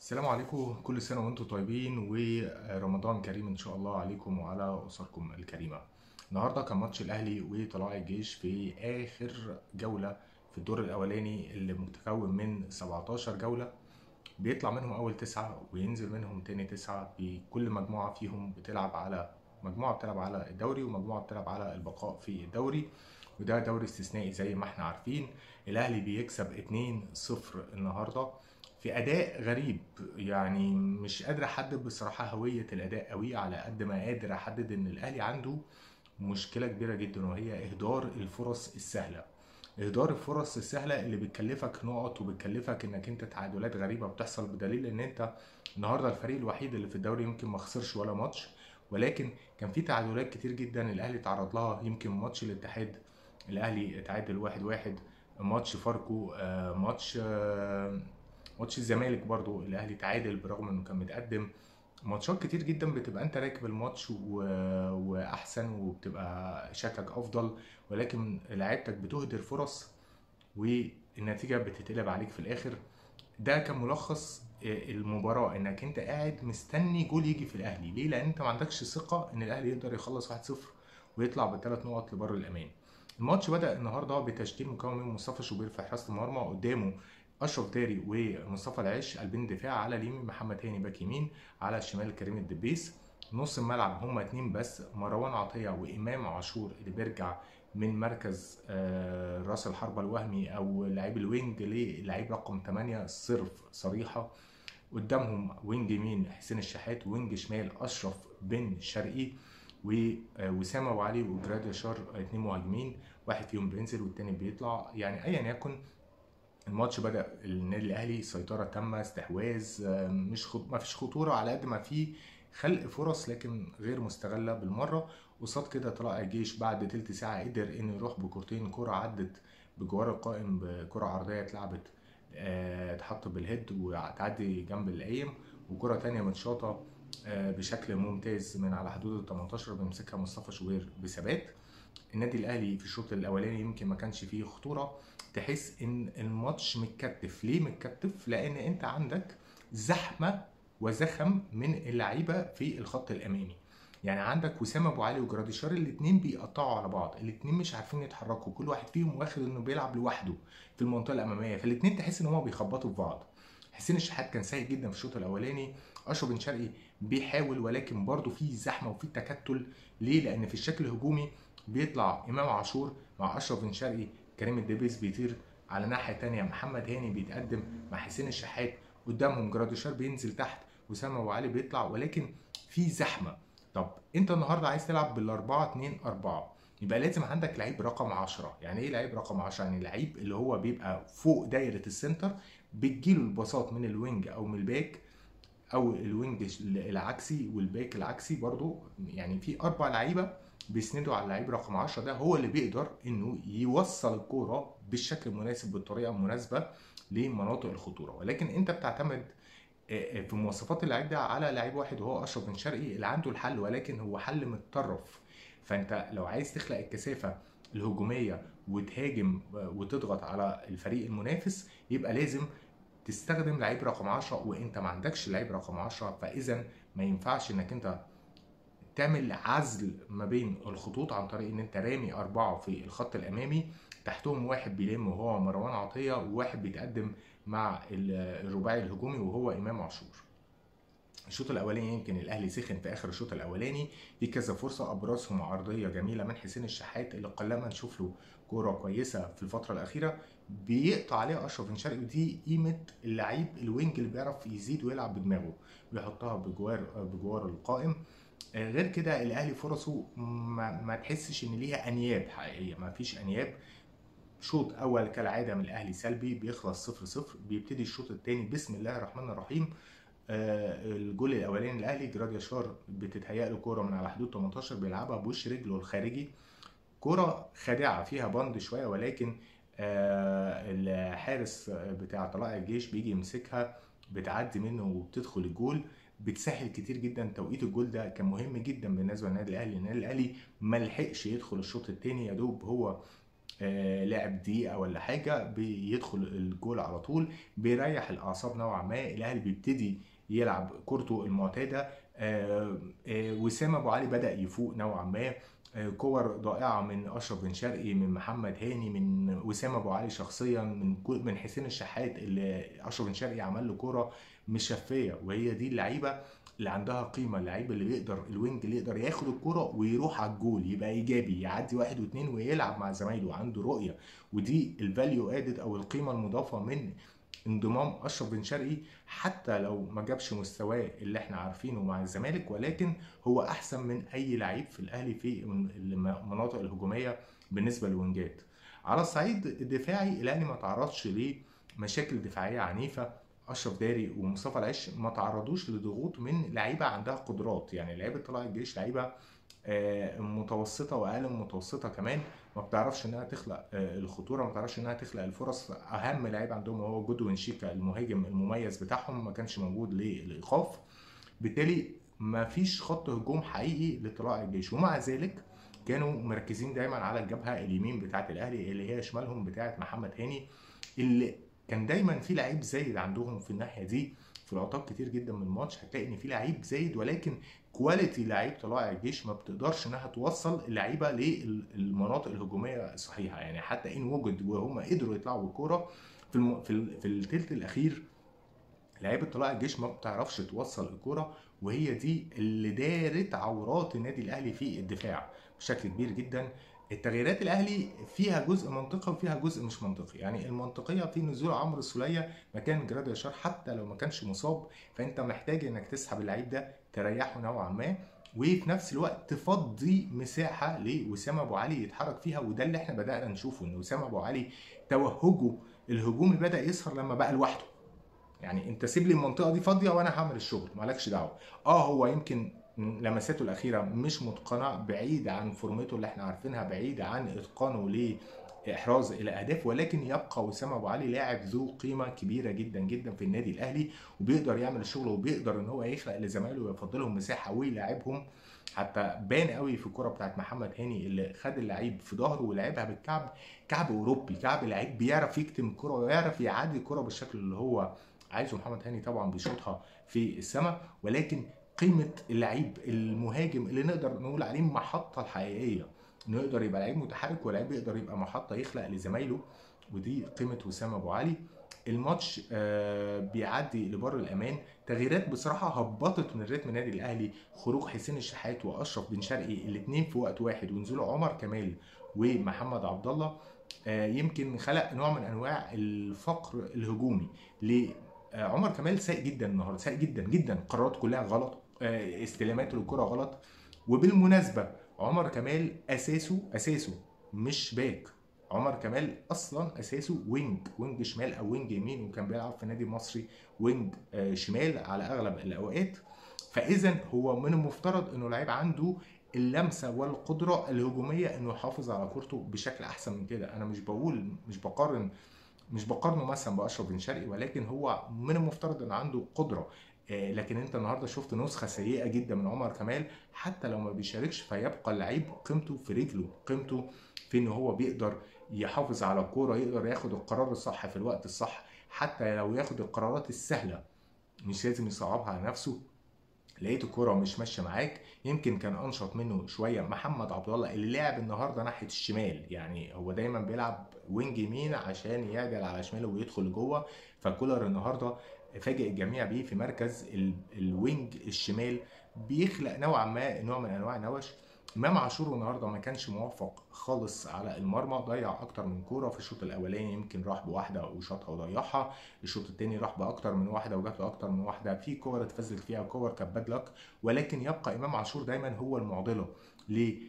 السلام عليكم، كل سنة وانتم طيبين ورمضان كريم ان شاء الله عليكم وعلى أسركم الكريمة. النهاردة كان ماتش الأهلي وطلائع الجيش في آخر جولة في الدور الأولاني اللي متكون من 17 جولة. بيطلع منهم أول 9 وينزل منهم تاني 9، في كل مجموعة فيهم بتلعب على مجموعة بتلعب على الدوري ومجموعة بتلعب على البقاء في الدوري، وده دوري استثنائي زي ما احنا عارفين. الأهلي بيكسب 2-0 النهاردة في أداء غريب. يعني مش قادر أحدد بصراحة هوية الأداء قوي على قد ما قادر أحدد إن الأهلي عنده مشكلة كبيرة جدا، وهي إهدار الفرص السهلة. إهدار الفرص السهلة اللي بتكلفك نقط وبتكلفك إنك أنت تعادلات غريبة بتحصل، بدليل إن أنت النهاردة الفريق الوحيد اللي في الدوري يمكن ما خسرش ولا ماتش، ولكن كان في تعادلات كتير جدا الأهلي تعرض لها. يمكن ماتش الاتحاد الأهلي اتعادل 1-1، ماتش فاركو، ماتش الزمالك برضو الاهلي تعادل برغم انه كان متقدم. ماتشات كتير جدا بتبقى انت راكب الماتش واحسن وبتبقى شكلك افضل، ولكن لعيبتك بتهدر فرص والنتيجة بتتقلب عليك في الاخر. ده كان ملخص المباراة، انك انت قاعد مستني جول يجي في الاهلي. ليه؟ لان انت ما عندكش ثقة ان الاهلي يقدر يخلص 1-0 ويطلع بالثلاث نقط لبر الامان. الماتش بدأ النهارده بتشكيل مكون من مصطفى شوبير في حراسة المرمى، قدامه اشرف داري ومصطفى العش قلبين دفاع، على اليمين محمد هاني باك يمين، على الشمال كريم الدبيس. نص الملعب هما اتنين بس، مروان عطية وامام عاشور اللي بيرجع من مركز راس الحربة الوهمي او لعيب الوينج للعيب رقم 8 صرف صريحة. قدامهم وينج يمين حسين الشحات، وينج شمال اشرف بن شرقي، ووسام ابو علي وجراد يشار، اتنين مهاجمين، واحد فيهم بينزل والتاني بيطلع. يعني ايا يكن، الماتش بدأ النادي الاهلي سيطرة تامة، استحواذ، مش ما فيش خطورة على قد ما في خلق فرص لكن غير مستغلة بالمرة. قصاد كده طلائع الجيش بعد تلت ساعة قدر انه يروح بكورتين، كرة عدت بجوار القائم بكرة عرضية اتلعبت، اتحط بالهيد وتعدي جنب القايم، وكرة تانية متشاطة بشكل ممتاز من على حدود ال 18 بيمسكها مصطفى شوبير بثبات. النادي الاهلي في الشوط الاولاني يمكن ما كانش فيه خطوره، تحس ان الماتش متكتف. ليه متكتف؟ لان انت عندك زحمه وزخم من اللعيبه في الخط الامامي. يعني عندك وسام ابو علي وجراديشار الاثنين بيقطعوا على بعض، الاثنين مش عارفين يتحركوا، كل واحد فيهم واخد انه بيلعب لوحده في المنطقه الاماميه، فالاثنين تحس ان هما بيخبطوا في بعض. حسين الشحات كان سيء جدا في الشوط الاولاني. اشرف بن شرقي بيحاول ولكن برضه في زحمه وفي تكتل. ليه؟ لان في الشكل الهجومي بيطلع امام عاشور مع اشرف بن شرقي، كريم الدبيس بيطير على ناحيه تانية، محمد هاني بيتقدم مع حسين الشحات، قدامهم جراديشار بينزل تحت، وسام ابو علي بيطلع، ولكن في زحمه. طب انت النهارده عايز تلعب بال4-2-4، يبقى لازم عندك لعيب رقم 10. يعني ايه لعيب رقم 10؟ يعني لعيب اللي هو بيبقى فوق دايره السنتر، بتجيله الباصات من الوينج او من الباك او الوينج العكسي والباك العكسي برضو. يعني في 4 لعيبه بيسندوا على اللعيب رقم 10، ده هو اللي بيقدر انه يوصل الكوره بالشكل المناسب بالطريقه المناسبه لمناطق الخطوره. ولكن انت بتعتمد في مواصفات اللعيب ده على لعيب واحد وهو اشرف بن شرقي اللي عنده الحل، ولكن هو حل متطرف. فانت لو عايز تخلق الكثافه الهجوميه وتهاجم وتضغط على الفريق المنافس، يبقى لازم تستخدم لعيب رقم 10، وانت ما عندكش لعيب رقم 10. فاذا ما ينفعش انك انت تعمل عزل ما بين الخطوط عن طريق ان انت رامي 4 في الخط الامامي، تحتهم واحد بيلم وهو مروان عطية، وواحد بيتقدم مع الرباعي الهجومي وهو امام عاشور. الشوط الاولاني يمكن الاهلي سخن في اخر الشوط الاولاني في كذا فرصه، ابرزهم عرضيه جميله من حسين الشحات اللي قلما نشوف له كوره كويسه في الفتره الاخيره، بيقطع عليها اشرف بن شرقي، ودي قيمه اللعيب الوينج اللي بيعرف يزيد ويلعب بدماغه ويحطها بجوار القائم. غير كده الاهلي فرصه ما تحسش ان ليها انياب حقيقيه، ما فيش انياب. شوط اول كالعاده من الاهلي سلبي بيخلص 0-0، بيبتدي الشوط الثاني بسم الله الرحمن الرحيم. الجول الاولاني الاهلي جراد يشار بتتهيأ له كوره من على حدود 18 بيلعبها بوش رجله الخارجي، كوره خادعه فيها بند شويه، ولكن الحارس بتاع طلائع الجيش بيجي يمسكها، بتعدي منه وبتدخل الجول، بتسهل كتير جدا. توقيت الجول ده كان مهم جدا بالنسبه للنادي الاهلي. النادي الاهلي ما لحقش يدخل الشوط الثاني، يا دوب هو لعب دقيقه ولا حاجه بيدخل الجول على طول، بيريح الاعصاب نوعا ما. الاهلي بيبتدي يلعب كورته المعتاده. وسام ابو علي بدا يفوق نوعا ما. كور ضائعه من اشرف بن شرقي، من محمد هاني، من وسام ابو علي شخصيا، من حسين الشحات اللي اشرف بن شرقي عمل له كوره مشفيه. وهي دي اللعيبه اللي عندها قيمه، اللعيب اللي بيقدر، الوينج اللي يقدر ياخد الكرة ويروح على الجول، يبقى ايجابي، يعدي واحد واثنين ويلعب مع زمايله، عنده رؤيه. ودي الفاليو ادد او القيمه المضافه من انضمام اشرف بن شرقي. حتى لو ما جابش مستواه اللي احنا عارفينه مع الزمالك، ولكن هو احسن من اي لعيب في الاهلي في المناطق الهجوميه بالنسبه للوينجات. على الصعيد الدفاعي الاهلي ما تعرضش لمشاكل دفاعيه عنيفه. اشرف داري ومصطفى العش ما تعرضوش لضغوط من لعيبه عندها قدرات. يعني لعيبه طلائع الجيش لعيبه متوسطه واقل من متوسطه كمان، ما بتعرفش انها تخلق الخطوره، ما بتعرفش انها تخلق الفرص. اهم لعيب عندهم هو جودوين شيكا المهاجم المميز بتاعهم، ما كانش موجود للايقاف. بالتالي ما فيش خط هجوم حقيقي لطلائع الجيش، ومع ذلك كانوا مركزين دايما على الجبهه اليمين بتاعه الاهلي اللي هي شمالهم بتاعه محمد هاني، اللي كان دايما في لعيب زايد عندهم في الناحيه دي. في لقطات كتير جدا من الماتش هتلاقي ان في لعيب زايد، ولكن كواليتي لعيب طلائع الجيش ما بتقدرش انها توصل اللعيبه للمناطق الهجوميه الصحيحه. يعني حتى ان وجد وهم قدروا يطلعوا بالكوره في الثلث الاخير، لعيبه طلائع الجيش ما بتعرفش توصل الكوره. وهي دي اللي دارت عورات النادي الاهلي في الدفاع بشكل كبير جدا. التغييرات الاهلي فيها جزء منطقي وفيها جزء مش منطقي. يعني المنطقيه في نزول عمرو السوليه مكان جراد يشار، حتى لو ما كانش مصاب فانت محتاج انك تسحب اللعيب ده تريحه نوعا ما، وفي نفس الوقت تفضي مساحه لوسام ابو علي يتحرك فيها. وده اللي احنا بدانا نشوفه، ان وسام ابو علي توهجه الهجومي بدا يظهر لما بقى لوحده. يعني انت سيب لي المنطقه دي فاضيه وانا هعمل الشغل، مالكش دعوه. هو يمكن لمساته الاخيره مش متقنه، بعيد عن فورمته اللي احنا عارفينها، بعيد عن اتقانه لاحراز الى اهداف، ولكن يبقى وسام ابو علي لاعب ذو قيمه كبيره جدا جدا في النادي الاهلي، وبيقدر يعمل الشغل، وبيقدر ان هو يخلق لزمايله ويفضلهم مساحه ويلاعبهم. حتى بان قوي في الكره بتاعت محمد هاني اللي خد اللعيب في ظهره ولعبها بالكعب، كعب اوروبي، كعب لعيب بيعرف يكتم الكره ويعرف يعدي الكره بالشكل اللي هو عايزه. محمد هاني طبعا بيشوطها في السماء، ولكن قيمه اللعيب المهاجم اللي نقدر نقول عليه المحطه الحقيقيه، انه يقدر يبقى لعيب متحرك ولعيب يقدر يبقى محطه يخلق لزمايله، ودي قيمه وسام ابو علي. الماتش بيعدي لبر الامان. تغييرات بصراحه هبطت من رتم النادي الاهلي، خروج حسين الشحات واشرف بن شرقي الاثنين في وقت واحد، ونزول عمر كمال ومحمد عبد الله يمكن خلق نوع من انواع الفقر الهجومي. ليه؟ عمر كمال سيء جدا النهارده، سيء جدا جدا، قراراته كلها غلط، استلاماته للكره غلط. وبالمناسبه عمر كمال اساسه مش باك. عمر كمال اصلا اساسه وينج شمال او وينج يمين، وكان بيلعب في النادي المصري وينج شمال على اغلب الاوقات. فاذا هو من المفترض انه لعيب عنده اللمسه والقدره الهجوميه انه يحافظ على كورته بشكل احسن من كده. انا مش بقارنه مثلا باشرف بن شرقي، ولكن هو من المفترض ان عنده قدره. لكن انت النهارده شفت نسخه سيئه جدا من عمر كمال. حتى لو ما بيشاركش فيبقى اللعيب قيمته في رجله، قيمته في ان هو بيقدر يحافظ على الكوره، يقدر ياخد القرار الصح في الوقت الصح، حتى لو ياخد القرارات السهله مش لازم يصعبها على نفسه. لقيت الكوره مش ماشيه معاك، يمكن كان انشط منه شويه محمد عبد الله اللي لعب النهارده ناحيه الشمال. يعني هو دايما بيلعب وينج يمين عشان يعدل على شماله ويدخل لجوه، فكولر النهارده فاجئ الجميع بيه في مركز الوينج الشمال، بيخلق نوعا ما نوع من انواع النوش. امام عاشور النهارده ما كانش موفق خالص على المرمى، ضيع اكتر من كوره في الشوط الاولاني، يمكن راح بواحده وشاطها وضيعها. الشوط الثاني راح باكتر من واحده وجات له اكتر من واحده، في كور اتفزلت فيها، كور كانت باد لك. ولكن يبقى امام عاشور دايما هو المعضله. ليه؟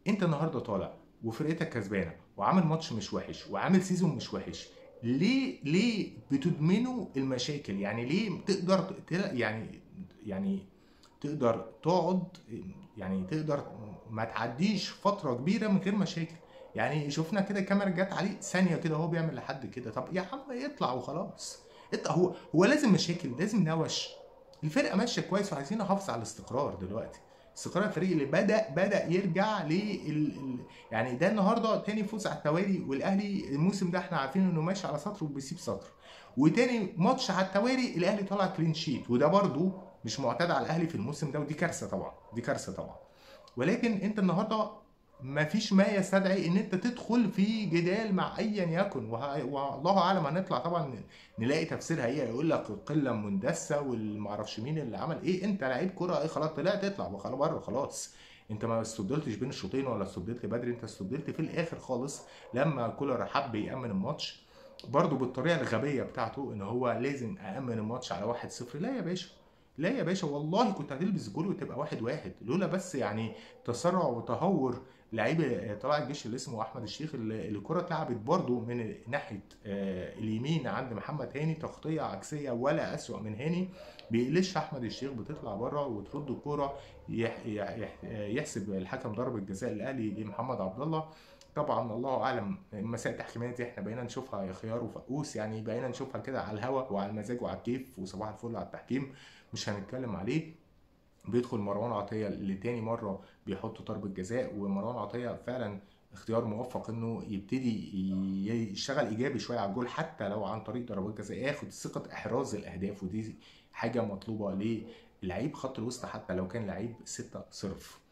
انت النهارده طالع وفرقتك كسبانه وعامل ماتش مش وحش وعامل سيزون مش وحش، ليه بتدمنوا المشاكل؟ يعني ليه تقدر يعني تقدر تقعد، يعني تقدر ما تعديش فتره كبيره من غير مشاكل؟ يعني شفنا كده الكاميرا جت عليه ثانيه كده وهو بيعمل لحد كده. طب يا عم يطلع وخلاص. هو لازم مشاكل، لازم نوش. الفرقه ماشيه كويس وعايزين نحافظ على الاستقرار دلوقتي. استقرار الفريق اللي بدا يرجع يعني ده النهارده تاني فوز على التوالي، والاهلي الموسم ده احنا عارفين انه ماشي على سطر وبيسيب سطر، وتاني ماتش على التوالي الاهلي طلع كلين شيت، وده برده مش معتاد على الاهلي في الموسم ده، ودي كارثه طبعا، دي كارثه طبعا. ولكن انت النهارده ما فيش ما يستدعي ان انت تدخل في جدال مع ايا يكن، والله اعلم هنطلع طبعا نلاقي تفسيرها ايه، يقول لك القله مندسه والمعرفش مين اللي عمل ايه. انت لعيب كره ايه، خلاص طلعت اطلع بره خلاص. انت ما استبدلتش بين الشوطين ولا استبدلت بدري، انت استبدلت في الاخر خالص لما كولر حب يامن الماتش برضه بالطريقه الغبيه بتاعته، ان هو لازم اامن الماتش على 1-0. لا يا باشا، لا يا باشا، والله كنت هتلبس جول وتبقى 1-1، لولا بس يعني تسرع وتهور لعيب طلع الجيش اللي اسمه احمد الشيخ، اللي الكره اتلعبت برده من ناحيه اليمين عند محمد هاني، تغطيه عكسيه ولا اسوأ من هاني، بيقلش احمد الشيخ، بتطلع بره وترد الكوره، يحسب الحكم ضربه جزاء الاهلي لمحمد عبد الله. طبعا الله اعلم مسائل التحكيمات دي احنا بقينا نشوفها يا خيار وفقوس، يعني بقينا نشوفها كده على الهوا وعلى المزاج وعلى الكيف وصباح الفل على التحكيم، مش هنتكلم عليه. بيدخل مروان عطيه لتاني مره بيحط ضربه جزاء، ومروان عطيه فعلا اختيار موفق انه يبتدي يشتغل ايجابي شويه على الجول، حتى لو عن طريق ضربات جزاء، ياخد ثقه احراز الاهداف، ودي حاجه مطلوبه للعيب خط الوسط حتى لو كان لعيب 6 صرف.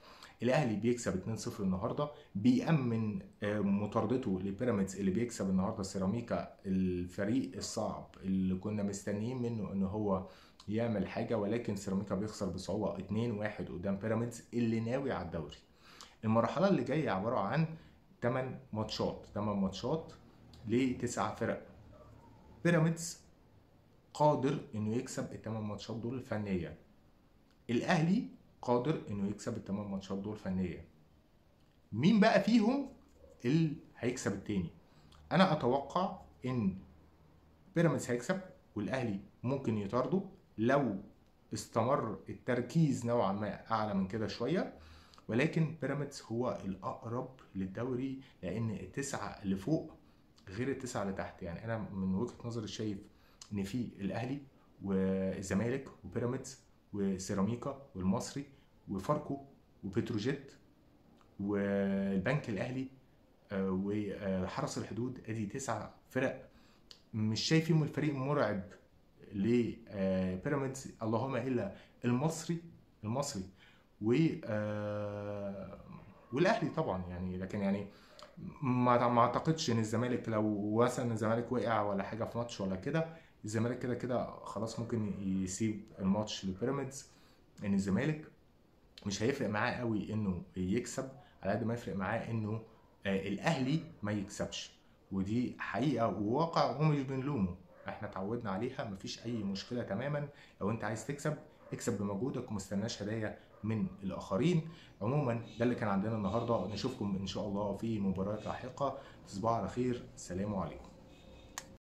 الاهلي بيكسب 2-0 النهارده، بيأمن مطاردته لبيراميدز اللي بيكسب النهارده سيراميكا، الفريق الصعب اللي كنا مستنيين منه ان هو يعمل حاجه، ولكن سيراميكا بيخسر بصعوبه 2-1 قدام بيراميدز اللي ناوي على الدوري. المرحله اللي جايه عباره عن 8 ماتشات، 8 ماتشات ل9 فرق. بيراميدز قادر انه يكسب الثمان ماتشات دول فنيا، الاهلي قادر انه يكسب الثمان ماتشات دول فنيا. مين بقى فيهم اللي هيكسب التاني؟ انا اتوقع ان بيراميدز هيكسب، والاهلي ممكن يطارده لو استمر التركيز نوعا ما اعلى من كده شويه، ولكن بيراميدز هو الاقرب للدوري، لان التسعه اللي فوق غير التسعه اللي تحت. يعني انا من وجهه نظري شايف ان في الاهلي والزمالك وبيراميدز وسيراميكا والمصري وفاركو وبتروجيت والبنك الاهلي وحرس الحدود، ادي 9 فرق مش شايف فيهم الفريق مرعب لبيراميدز، اللهم الا المصري و والاهلي طبعا يعني. لكن يعني ما اعتقدش ان الزمالك لو مثلا الزمالك وقع ولا حاجه في ماتش ولا كده، الزمالك كده كده خلاص ممكن يسيب الماتش لبيراميدز، ان الزمالك مش هيفرق معاه قوي انه يكسب على قد ما يفرق معاه انه الاهلي ما يكسبش، ودي حقيقه وواقع ومش بنلومه، احنا اتعودنا عليها، مفيش اي مشكله تماما. لو انت عايز تكسب اكسب بمجهودك ومستناش هدايا من الاخرين. عموما ده اللي كان عندنا النهارده، نشوفكم ان شاء الله في مباريات لاحقه، تصبحوا على خير، السلام عليكم.